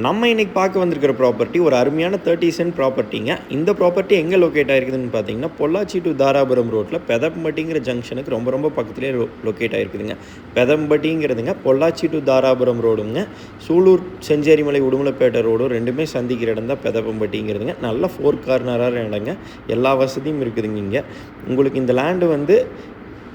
நம்ம இன்றைக்கி பார்க்க வந்திருக்கிற ப்ராப்பர்ட்டி ஒரு அருமையான 30 சென்ட் ப்ராப்பர்ட்டிங்க. இந்த ப்ராப்பர்ட்டி எங்கே லொக்கேட் ஆகிருக்குதுன்னு பார்த்தீங்கன்னா, பொள்ளாச்சி டு தாராபுரம் ரோட்டில் பெதம்பட்டிங்கிற ஜங்ஷனுக்கு ரொம்ப ரொம்ப பக்கத்துலேயே லொக்கேட் ஆகிருக்குதுங்க. பெதம்பட்டிங்கிறதுங்க பொள்ளாச்சி டு தாராபுரம் ரோடுங்க. சூலூர் செஞ்சேரிமலை உடுமலைப்பேட்டை ரோடும் ரெண்டுமே சந்திக்கிற இடம் தான் பெதம்பட்டிங்கிறதுங்க. நல்ல 4 கார்னரான இடங்க. எல்லா வசதியும் இருக்குதுங்க. இங்கே உங்களுக்கு இந்த லேண்டு வந்து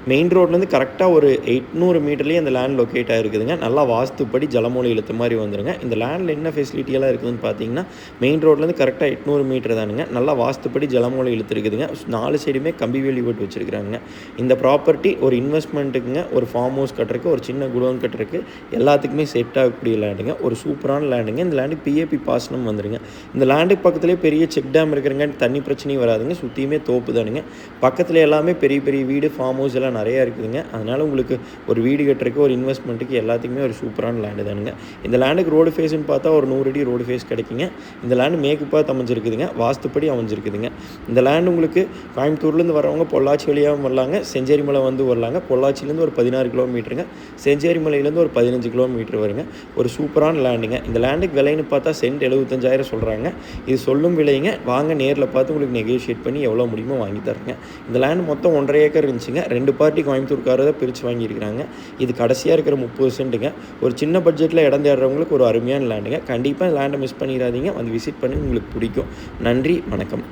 மெயின் ரோட்லேருந்து கரெக்டாக ஒரு 800 மீட்டர்லேயே அந்த லேண்ட் லொக்கேட் ஆகிருக்குதுங்க. நல்லா வாஸ்துப்படி ஜலமூலை இழுத்த மாதிரி வந்துடுங்க. இந்த லேண்டில் என்ன ஃபெசிலிட்டியெல்லாம் இருக்குதுன்னு பார்த்தீங்கன்னா, மெயின் ரோட்லேருந்து கரெக்டாக 800 மீட்டர் தானுங்க. நல்லா வாஸ்துப்படி ஜலமூலை இழுத்துருக்குதுங்க. 4 சைடுமே கம்பி வேலி போட்டு வச்சுருக்குறாங்க. இந்த ப்ராப்பர்ட்டி ஒரு இன்வெஸ்ட்மெண்ட்டுக்குங்க, ஒரு ஃபார்ம் ஹவுஸ் கட்டுறதுக்கு, ஒரு சின்ன குடோன் கட்டுறதுக்கு எல்லாத்துக்குமே செட் ஆகக்கூடிய லேண்டுங்க. ஒரு சூப்பரான லேண்டுங்க. இந்த லேண்டுக்கு பிஏபி பாசனம் வந்துடுங்க. இந்த லேண்டுக்கு பக்கத்துலேயே பெரிய செக் டேம் இருக்கிறங்க, தண்ணி பிரச்சனையும் வராதுங்க. சுற்றியுமே தோப்பு தானுங்க. பக்கத்தில் எல்லாமே பெரிய பெரிய வீடு, ஃபார்ம் ஹவுஸ் எல்லாம் நிறையா இருக்குதுங்க. அதனால் உங்களுக்கு ஒரு வீடு கட்டுறதுக்கு, ஒரு இன்வெஸ்ட்மெண்ட்டுக்கு எல்லாத்துக்குமே ஒரு சூப்பரான லேண்டு தானுங்க. இந்த லேண்டுக்கு ரோடு ஃபேஸ்ன்னு பார்த்தா ஒரு 100 அடி ரோடு ஃபேஸ் கிடைக்குங்க. இந்த லேண்டு மேற்கு பார்த்து அமைஞ்சிருக்குதுங்க. வாஸ்துப்படி அமைஞ்சிருக்குதுங்க. இந்த லேண்டு உங்களுக்கு கோயம்புத்தூர்லேருந்து வரவங்க பொள்ளாச்சி வழியாகவும் வரலாங்க, செஞ்சேரிமலை வந்து வரலாங்க. பொள்ளாச்சிலேருந்து ஒரு 16 கிலோமீட்டருங்க, செஞ்சேரிமலையிலேருந்து ஒரு 15 கிலோமீட்டர் வருங்க. ஒரு சூப்பரான லேண்டுங்க. இந்த லேண்டுக்கு விலைன்னு பார்த்தா சென்ட் 75,000 சொல்கிறாங்க. இது சொல்லும் விலைங்க. வாங்க நேரில் பார்த்து உங்களுக்கு நெகோஷியேட் பண்ணி எவ்வளோ முடியுமோ வாங்கி தரேங்க. இந்த லேண்டு மொத்தம் 1.5 ஏக்கர் இருந்துச்சுங்க. 2 பார்ட்டி கோயம்புத்தூர்காரரை பிரித்து வாங்கியிருக்கிறாங்க. இது கடைசியாக இருக்கிற 30 சென்ட்டுங்க. ஒரு சின்ன பட்ஜெட்டில் இடம் தேடுறவங்களுக்கு ஒரு அருமையான லேண்டுங்க. கண்டிப்பாக லேண்டை மிஸ் பண்ணிடாதீங்க. வந்து விசிட் பண்ணி உங்களுக்கு பிடிக்கும். நன்றி, வணக்கம்.